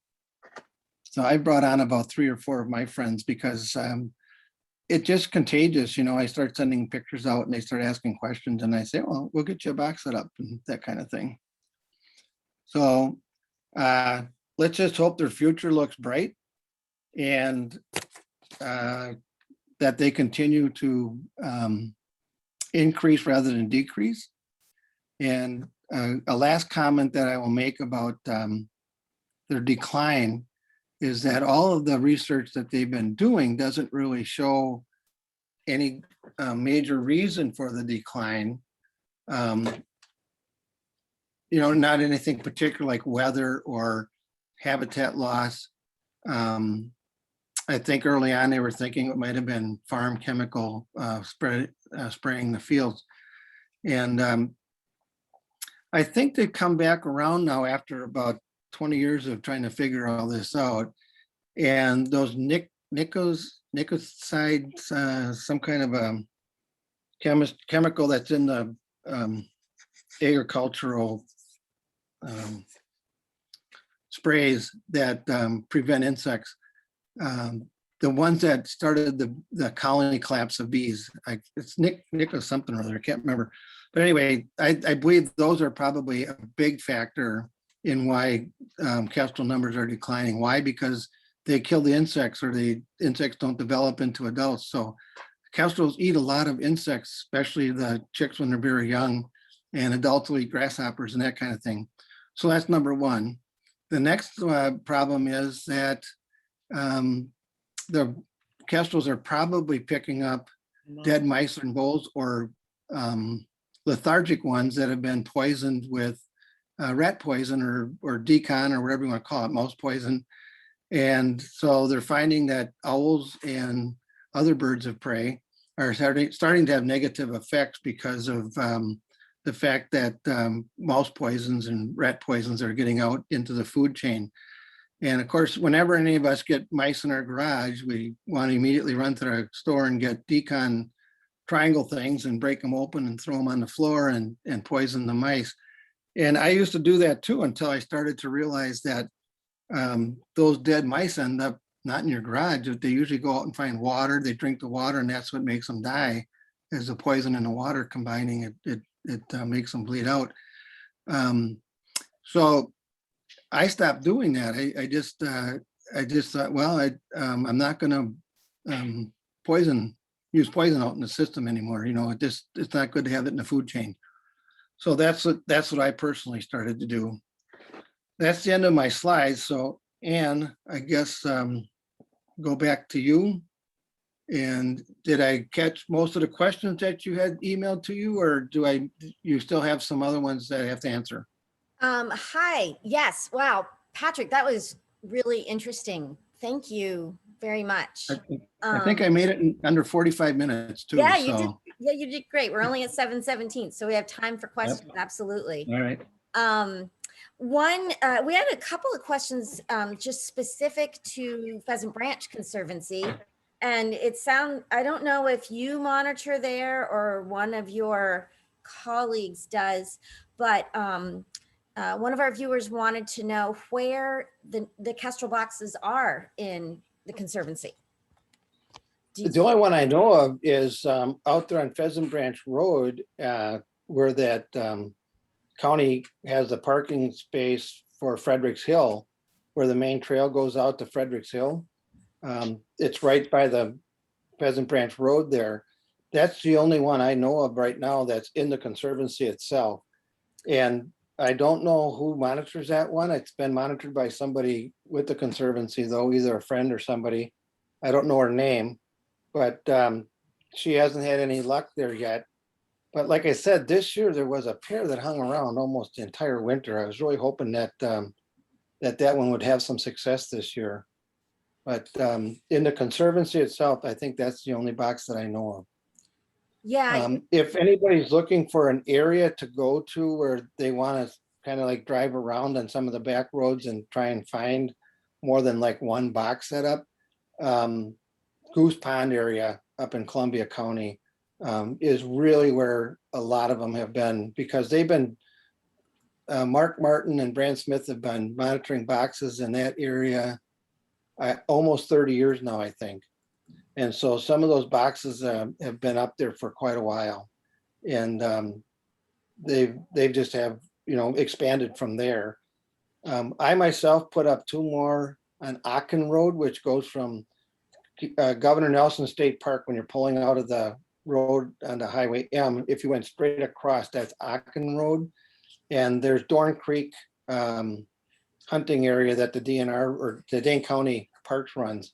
So I brought on about 3 or 4 of my friends because it's just contagious. I start sending pictures out and they start asking questions, and I say, well, we'll get you a box set up and that kind of thing. So let's just hope their future looks bright, and that they continue to increase rather than decrease. And a last comment that I will make about their decline is that all of the research that they've been doing doesn't really show any major reason for the decline. Not anything particular like weather or habitat loss. I think early on they were thinking it might have been farm chemical spraying the fields. And I think they've come back around now after about 20 years of trying to figure all this out. And those nicoticides, some kind of a chemical that's in the agricultural sprays that prevent insects. The ones that started the colony collapse of bees, it's Nicholas something or other, I can't remember. But anyway, I believe those are probably a big factor in why kestrel numbers are declining. Why? Because they kill the insects, or the insects don't develop into adults. So kestrels eat a lot of insects, especially the chicks when they're very young, and adults will eat grasshoppers and that kind of thing. So that's number one. The next problem is that the kestrels are probably picking up dead mice and voles, or lethargic ones that have been poisoned with rat poison or decon, or whatever you want to call it, mouse poison. And so they're finding that owls and other birds of prey are starting to have negative effects because of the fact that mouse poisons and rat poisons are getting out into the food chain. And of course, whenever any of us get mice in our garage, we want to immediately run to the store and get decon triangle things and break them open and throw them on the floor and poison the mice. And I used to do that too, until I started to realize that those dead mice end up not in your garage. They usually go out and find water, they drink the water, and that's what makes them die, is the poison in the water combining. It makes them bleed out. So I stopped doing that. I just thought, well, I'm not gonna use poison out in the system anymore. It's not good to have it in the food chain. So that's what I personally started to do. That's the end of my slides. So Anne, I guess go back to you. And did I catch most of the questions that you had emailed to you, or you still have some other ones that I have to answer? Hi. Yes. Wow. Patrick, that was really interesting. Thank you very much. I think I made it in under 45 minutes too. Yeah, you did. So, Yeah, you did great. We're only at 7:17, so we have time for questions. yep. Absolutely. All right. We had a couple of questions just specific to Pheasant Branch Conservancy. And I don't know if you monitor there or one of your colleagues does, but one of our viewers wanted to know where the Kestrel boxes are in the Conservancy. The only one I know of is out there on Pheasant Branch Road, where that county has the parking space for Fredericks Hill, where the main trail goes out to Fredericks Hill. It's right by the Pheasant Branch Road there. That's the only one I know of right now that's in the Conservancy itself. And I don't know who monitors that one. It's been monitored by somebody with the Conservancy though, either a friend or somebody. I don't know her name, but she hasn't had any luck there yet. But like I said, this year there was a pair that hung around almost the entire winter. I was really hoping that that one would have some success this year. But in the Conservancy itself, I think that's the only box that I know of. Yeah. If anybody's looking for an area to go to where they want to kind of like drive around on some of the back roads and try and find more than like one box set up, Goose Pond area up in Columbia County is really where a lot of them have been, because they've been, Mark Martin and Brand Smith have been monitoring boxes in that area almost 30 years now, I think. And so some of those boxes have been up there for quite a while, and they've just have, expanded from there. I myself put up two more on Aachen Road, which goes from Governor Nelson State Park when you're pulling out of the road on the Highway M. If you went straight across, that's Aachen Road. And there's Dorn Creek hunting area that the DNR or the Dane County Parks runs.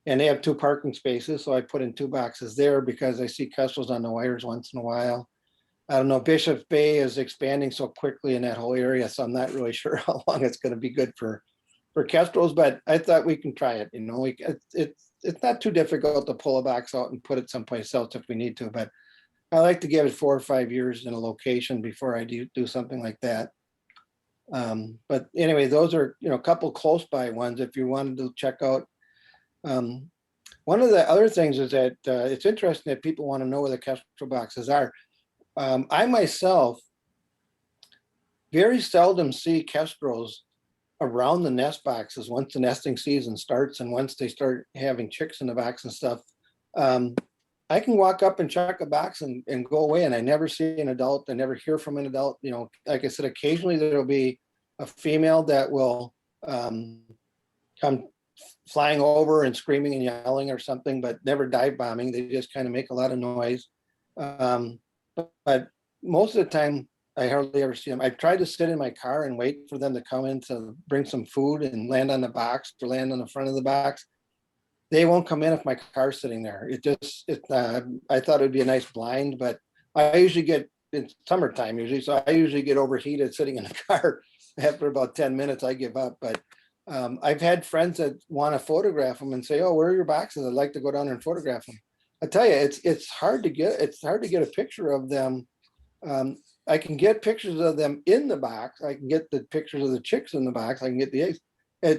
And they have two parking spaces. So I put in two boxes there because I see kestrels on the wires once in a while. I don't know, Bishop's Bay is expanding so quickly in that whole area. So I'm not really sure how long it's going to be good for kestrels, but I thought we can try it. It's not too difficult to pull a box out and put it someplace else if we need to, but I like to give it 4 or 5 years in a location before I do something like that. But anyway, those are, a couple close by ones if you wanted to check out. One of the other things is that it's interesting that people want to know where the kestrel boxes are. I myself very seldom see kestrels around the nest boxes once the nesting season starts and once they start having chicks in the box and stuff. I can walk up and check a box and go away, and I never see an adult. I never hear from an adult. Like I said, occasionally there'll be a female that will come flying over and screaming and yelling or something, but never dive bombing. They just kind of make a lot of noise. But most of the time, I hardly ever see them. I've tried to sit in my car and wait for them to come in to bring some food and land on the box or land on the front of the box. They won't come in if my car's sitting there. I thought it'd be a nice blind, but I usually get, it's summertime usually, so I usually get overheated sitting in the car. After about 10 minutes, I give up. But I've had friends that want to photograph them and say, "Oh, where are your boxes? I'd like to go down there and photograph them." I tell you, it's hard to get a picture of them. I can get pictures of them in the box. I can get the pictures of the chicks in the box. I can get the eggs.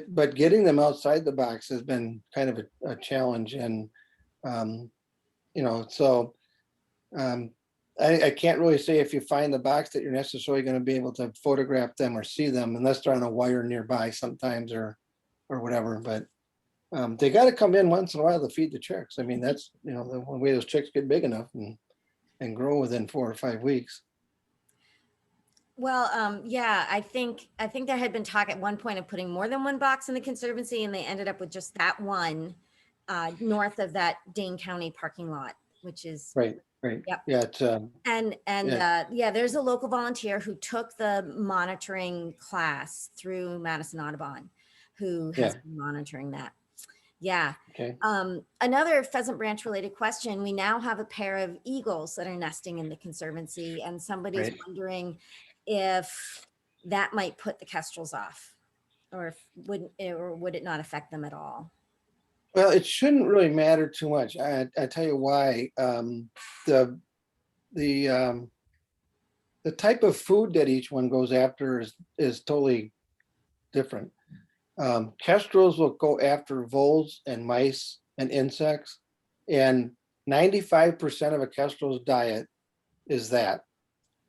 But getting them outside the box has been kind of a challenge. And, I can't really say if you find the box that you're necessarily going to be able to photograph them or see them unless they're on a wire nearby sometimes or whatever. But they got to come in once in a while to feed the chicks. I mean, that's, the way those chicks get big enough and grow within 4 or 5 weeks. Well, yeah, I think there had been talk at one point of putting more than one box in the Conservancy, and they ended up with just that one north of that Dane County parking lot, which is, Right, right. yep. Yeah, it's, yeah, Yeah, there's a local volunteer who took the monitoring class through Madison Audubon, who has yeah, been monitoring that. Yeah. okay, Another Pheasant Branch related question. We now have a pair of eagles that are nesting in the Conservancy, and somebody's right. wondering if that might put the kestrels off, or if or would it not affect them at all? Well, it shouldn't really matter too much. I tell you why. The, the, the type of food that each one goes after is totally different. Kestrels will go after voles and mice and insects, and 95% of a kestrel's diet is that.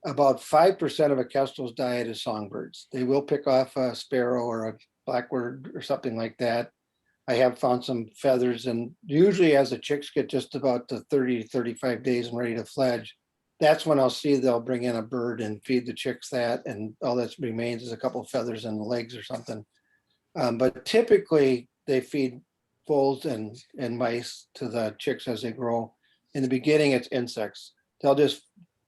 About 5% of a kestrel's diet is songbirds. They will pick off a sparrow or a blackbird or something like that. I have found some feathers, and usually as the chicks get just about to 30 to 35 days and ready to fledge, that's when I'll see they'll bring in a bird and feed the chicks that, and all that remains is a couple of feathers in the legs or something. But typically they feed voles and mice to the chicks as they grow. In the beginning, it's insects. They'll just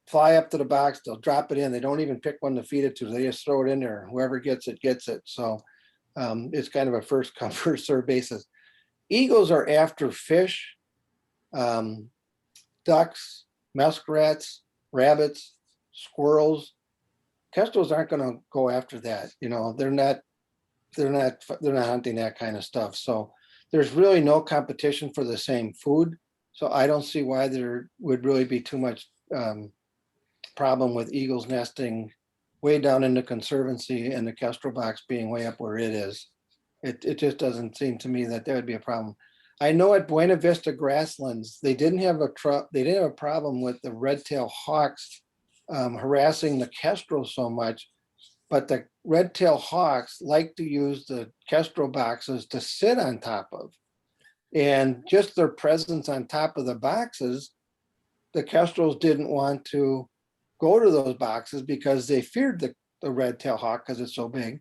fly up to the box, they'll drop it in. They don't even pick one to feed it to. They just throw it in there. Whoever gets it, gets it. So it's kind of a first come, first serve basis. Eagles are after fish, um, ducks, muskrats, rabbits, squirrels. Kestrels aren't going to go after that. You know, they're not hunting that kind of stuff. So there's really no competition for the same food. So I don't see why there would really be too much problem with eagles nesting way down in the Conservancy and the Kestrel box being way up where it is. It just doesn't seem to me that there would be a problem. I know at Buena Vista Grasslands, they didn't have a problem with the red-tailed hawks harassing the kestrel so much, but the red-tailed hawks like to use the kestrel boxes to sit on top of. And just their presence on top of the boxes, the kestrels didn't want to go to those boxes because they feared the red-tailed hawk because it's so big.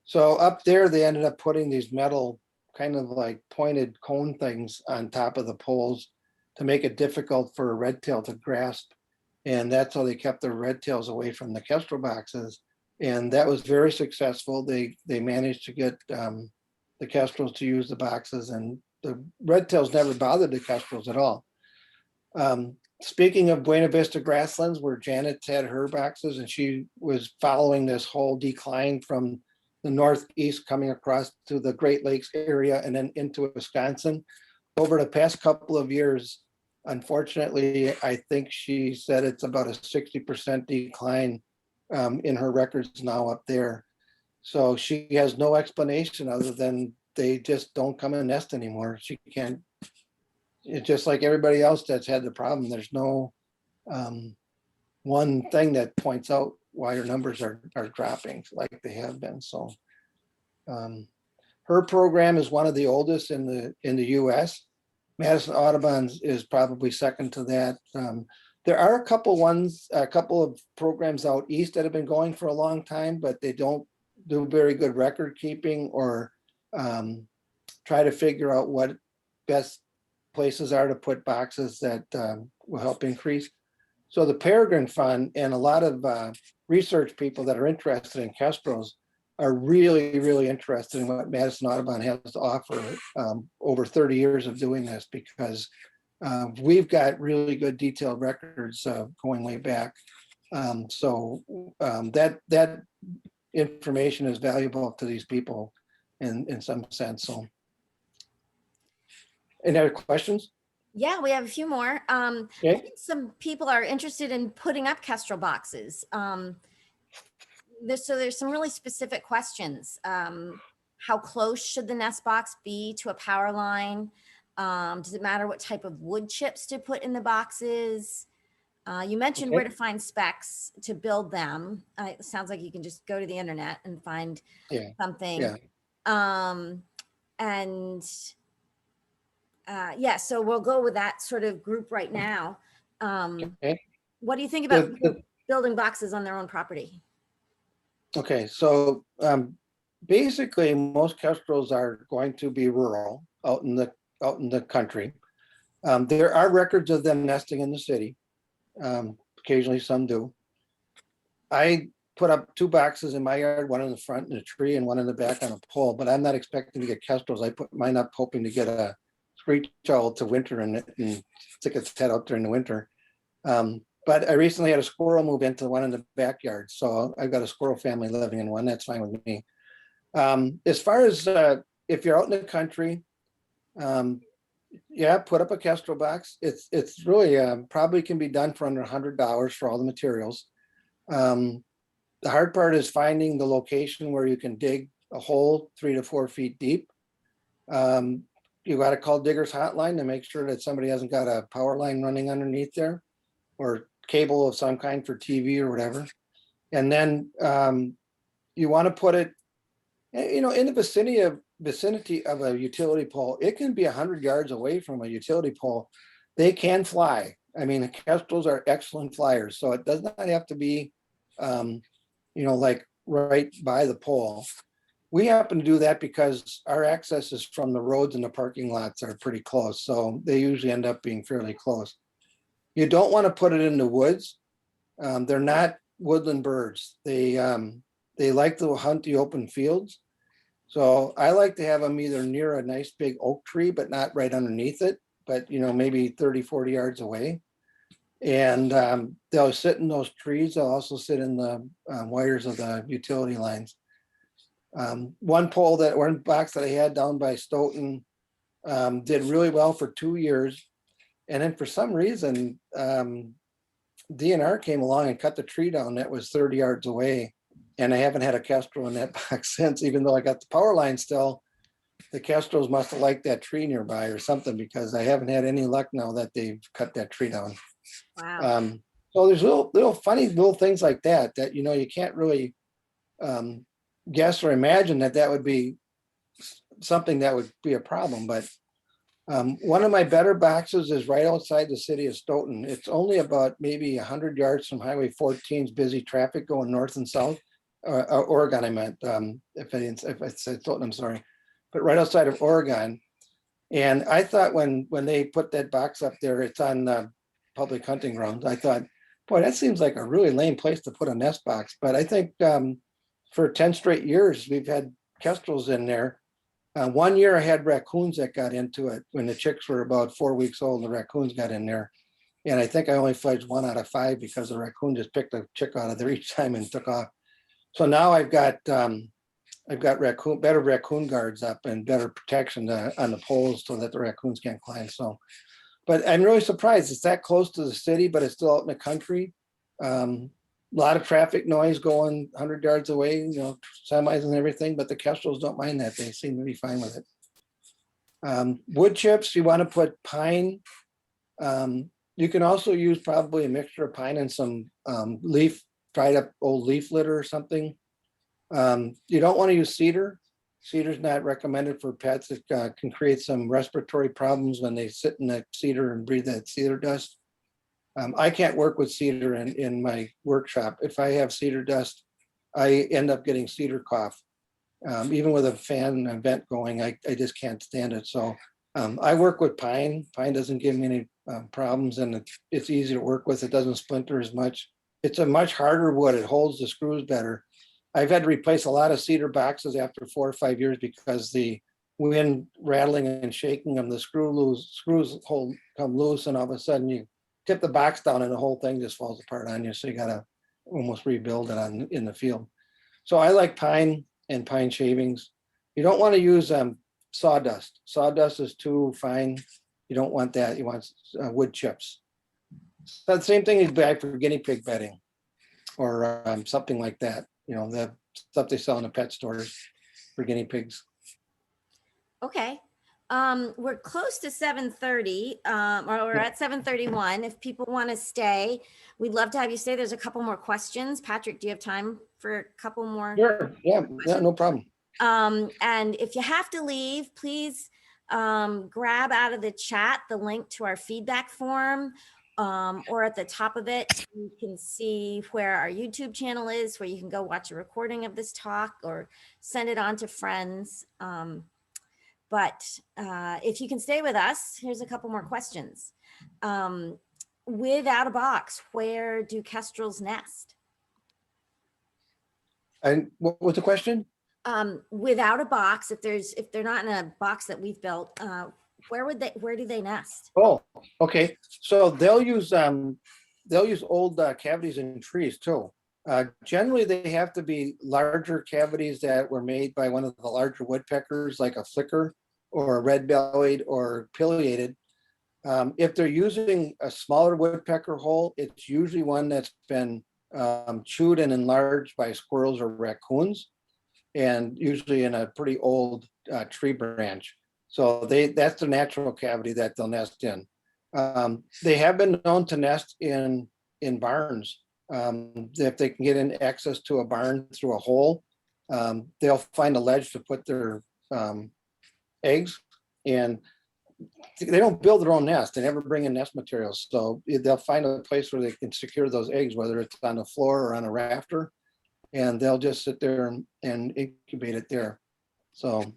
So up there, they ended up putting these metal kind of like pointed cone things on top of the poles to make it difficult for a red tail to grasp. And that's how they kept the red tails away from the kestrel boxes. And that was very successful. They managed to get the kestrels to use the boxes, and the red tails never bothered the kestrels at all. Speaking of Buena Vista Grasslands, where Janet's had her boxes, and she was following this whole decline from the northeast coming across to the Great Lakes area and then into Wisconsin. Over the past couple of years, unfortunately, I think she said it's about a 60% decline in her records now up there. So she has no explanation other than they just don't come and nest anymore. She can't, it's just like everybody else that's had the problem. There's no one thing that points out why her numbers are dropping like they have been. So her program is one of the oldest in the US. Madison Audubon is probably second to that. There are a couple of programs out east that have been going for a long time, but they don't do very good record keeping or try to figure out what best places are to put boxes that will help increase. So the Peregrine Fund and a lot of research people that are interested in kestrels are really, really interested in what Madison Audubon has to offer over 30 years of doing this, because we've got really good detailed records going way back. So that information is valuable to these people in some sense. So, any other questions? Yeah, we have a few more. I Okay. think some people are interested in putting up kestrel boxes. So there's some really specific questions. How close should the nest box be to a power line? Does it matter what type of wood chips to put in the boxes? You mentioned where Okay. to find specs to build them. It sounds like you can just go to the internet and find Yeah. something. Yeah. And yeah, so we'll go with that sort of group right now. Okay. What do you think about The building boxes on their own property? Okay, so basically most kestrels are going to be rural out in the country. There are records of them nesting in the city. Occasionally some do. I put up 2 boxes in my yard, one in the front in a tree and one in the back on a pole, but I'm not expecting to get kestrels. I put mine up hoping to get a screech owl to winter in it and stick its head out during the winter. But I recently had a squirrel move into one in the backyard. So I've got a squirrel family living in one. That's fine with me. As far as if you're out in the country, yeah, put up a kestrel box. It's really probably can be done for under $100 for all the materials. The hard part is finding the location where you can dig a hole 3 to 4 feet deep. You got to call Digger's Hotline to make sure that somebody hasn't got a power line running underneath there or cable of some kind for TV or whatever. And then you want to put it, in the vicinity of a utility pole. It can be 100 yards away from a utility pole. They can fly. I mean, the kestrels are excellent flyers, so it does not have to be, like right by the pole. We happen to do that because our accesses from the roads and the parking lots are pretty close, so they usually end up being fairly close. You don't want to put it in the woods. They're not woodland birds. They like to hunt the open fields. So I like to have them either near a nice big oak tree, but not right underneath it, but maybe 30, 40 yards away. And they'll sit in those trees. They'll also sit in the wires of the utility lines. One box that I had down by Stoughton did really well for 2 years. And then for some reason, DNR came along and cut the tree down that was 30 yards away. And I haven't had a kestrel in that box since, even though I got the power line still. The kestrels must have liked that tree nearby or something, because I haven't had any luck now that they've cut that tree down. Wow. So there's little funny little things like that you can't really guess or imagine that would be something that would be a problem. But one of my better boxes is right outside the city of Stoughton. It's only about maybe 100 yards from Highway 14's busy traffic going north and south. Oregon, I meant. If I said Stoughton, I'm sorry. But right outside of Oregon. And I thought when they put that box up there, it's on public hunting grounds. I thought, boy, that seems like a really lame place to put a nest box. But I think for 10 straight years, we've had kestrels in there. 1 year I had raccoons that got into it when the chicks were about 4 weeks old. The raccoons got in there. And I think I only fledged 1 out of 5 because the raccoon just picked a chick out of there each time and took off. So now I've got better raccoon guards up and better protection on the poles so that the raccoons can't climb. So, but I'm really surprised it's that close to the city, but it's still out in the country. A lot of traffic noise going 100 yards away, semis and everything, but the kestrels don't mind that. They seem to be fine with it. Wood chips, you want to put pine. You can also use probably a mixture of pine and some dried up old leaf litter or something. You don't want to use cedar. Cedar's not recommended for pets. It can create some respiratory problems when they sit in that cedar and breathe that cedar dust. I can't work with cedar in my workshop. If I have cedar dust, I end up getting cedar cough. Even with a fan and vent going, I just can't stand it. So I work with pine. Pine doesn't give me any problems, and it's easy to work with. It doesn't splinter as much. It's a much harder wood. It holds the screws better. I've had to replace a lot of cedar boxes after 4 or 5 years because the wind rattling and shaking them, the screws come loose, and all of a sudden you tip the box down and the whole thing just falls apart on you. So you gotta almost rebuild it in the field. So I like pine and pine shavings. You don't want to use sawdust. Sawdust is too fine. You don't want that. You want wood chips. So the same thing is bad for guinea pig bedding or something like that. The stuff they sell in the pet stores for guinea pigs. Okay. We're close to 7:30, or we're at 7:31. If people want to stay, we'd love to have you stay. There's a couple more questions. Patrick, do you have time for a couple more? Sure. Yeah, no problem. And if you have to leave, please grab out of the chat the link to our feedback form, or at the top of it, you can see where our YouTube channel is, where you can go watch a recording of this talk or send it on to friends. But if you can stay with us, here's a couple more questions. Without a box, where do kestrels nest? And what was the question? Without a box, if they're not in a box that we've built, where do they nest? Oh, okay. So they'll use old cavities in trees too. Generally, they have to be larger cavities that were made by one of the larger woodpeckers, like a flicker or a red-bellied or pileated. If they're using a smaller woodpecker hole, it's usually one that's been chewed and enlarged by squirrels or raccoons, and usually in a pretty old tree branch. So that's the natural cavity that they'll nest in. They have been known to nest in barns. If they can get in access to a barn through a hole, they'll find a ledge to put their eggs, and they don't build their own nest. They never bring in nest materials. So they'll find a place where they can secure those eggs, whether it's on the floor or on a rafter, and they'll just sit there and incubate it there. So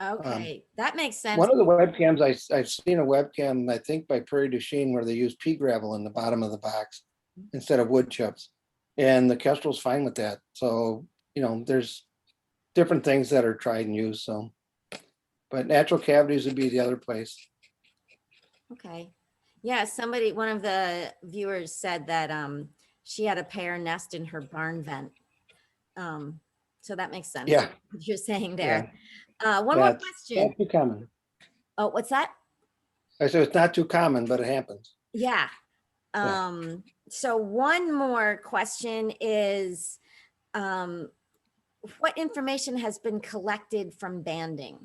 Okay, that makes sense. one of the webcams, I've seen a webcam, I think by Prairie du Chien, where they use pea gravel in the bottom of the box instead of wood chips. And the kestrel's fine with that. So, there's different things that are tried and used. So, but natural cavities would be the other place. Okay. Yeah, one of the viewers said that she had a pair nest in her barn vent. So that makes sense. Yeah. What you're saying there. Yeah. One more question. Not too common. Oh, what's that? I said it's not too common, but it happens. Yeah. So one more question is, what information has been collected from banding?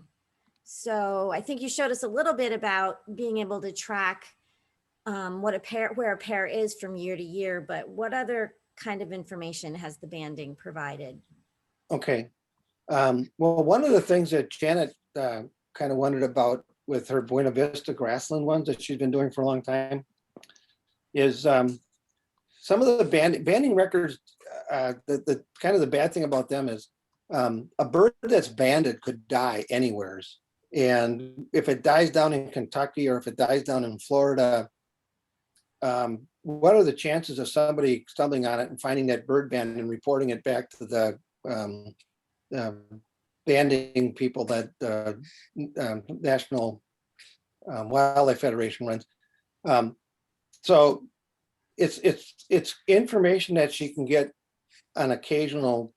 So I think you showed us a little bit about being able to track where a pair is from year to year, but what other kind of information has the banding provided? Okay. Well, one of the things that Janet kind of wondered about with her Buena Vista grassland ones that she's been doing for a long time is some of the banding records. The kind of the bad thing about them is a bird that's banded could die anywheres. And if it dies down in Kentucky or if it dies down in Florida, what are the chances of somebody stumbling on it and finding that bird band and reporting it back to the banding people that National Wildlife Federation runs? So it's information that she can get on occasional,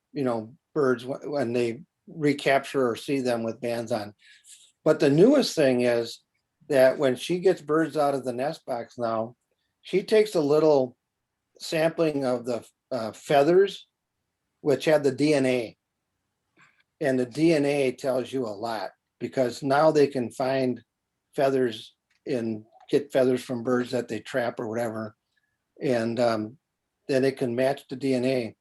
birds when they recapture or see them with bands on. But the newest thing is that when she gets birds out of the nest box now, she takes a little sampling of the feathers, which have the DNA. And the DNA tells you a lot, because now they can find feathers and get feathers from birds that they trap or whatever. And then it can match the DNA.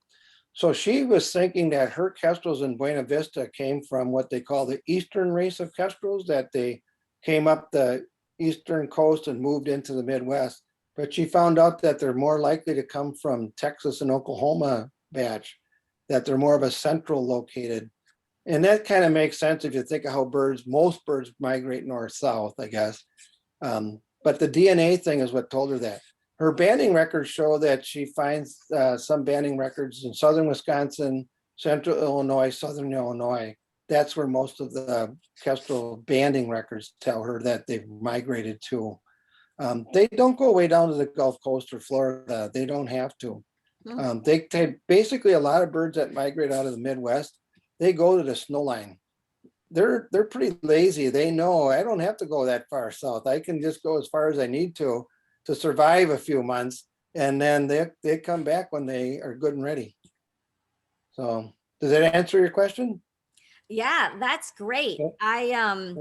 So she was thinking that her kestrels in Buena Vista came from what they call the eastern race of kestrels, that they came up the eastern coast and moved into the Midwest. But she found out that they're more likely to come from Texas and Oklahoma batch, that they're more of a central located. And that kind of makes sense if you think of how most birds migrate north-south, I guess. But the DNA thing is what told her that. Her banding records show that she finds some banding records in southern Wisconsin, central Illinois, southern Illinois. That's where most of the kestrel banding records tell her that they've migrated to. They don't go way down to the Gulf Coast or Florida. They don't have to. They basically, a lot of birds that migrate out of the Midwest, they go to the snow line. They're pretty lazy. They know I don't have to go that far south. I can just go as far as I need to survive a few months, and then they come back when they are good and ready. So does that answer your question? Yeah, that's great. Okay.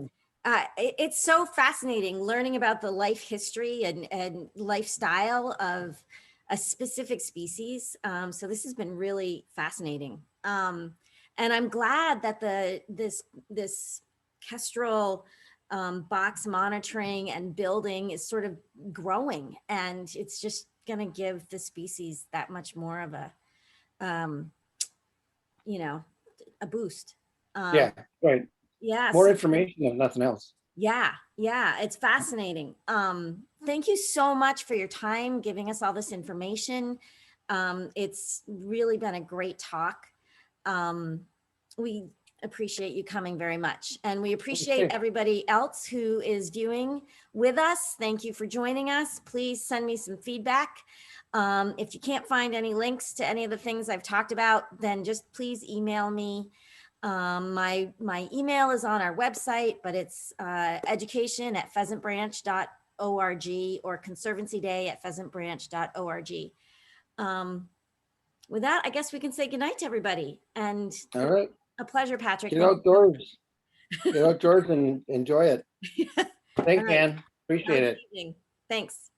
It's so fascinating learning about the life history and lifestyle of a specific species. So this has been really fascinating. And I'm glad that this kestrel box monitoring and building is sort of growing, and it's just going to give the species that much more of a, you know, a boost. Yeah, right. Yeah. More so- information if nothing else. Yeah, it's fascinating. Thank you so much for your time, giving us all this information. It's really been a great talk. We appreciate you coming very much, and we appreciate Okay. everybody else who is viewing with us. Thank you for joining us. Please send me some feedback. If you can't find any links to any of the things I've talked about, then just please email me. My email is on our website, but it's education@pheasantbranch.org or conservancyday@pheasantbranch.org. With that, I guess we can say goodnight to everybody, and All right. a pleasure, Patrick. Get Thank you. outdoors. Get outdoors and enjoy it. All Thanks, right. Ann. Appreciate Have a it. good evening. Thanks.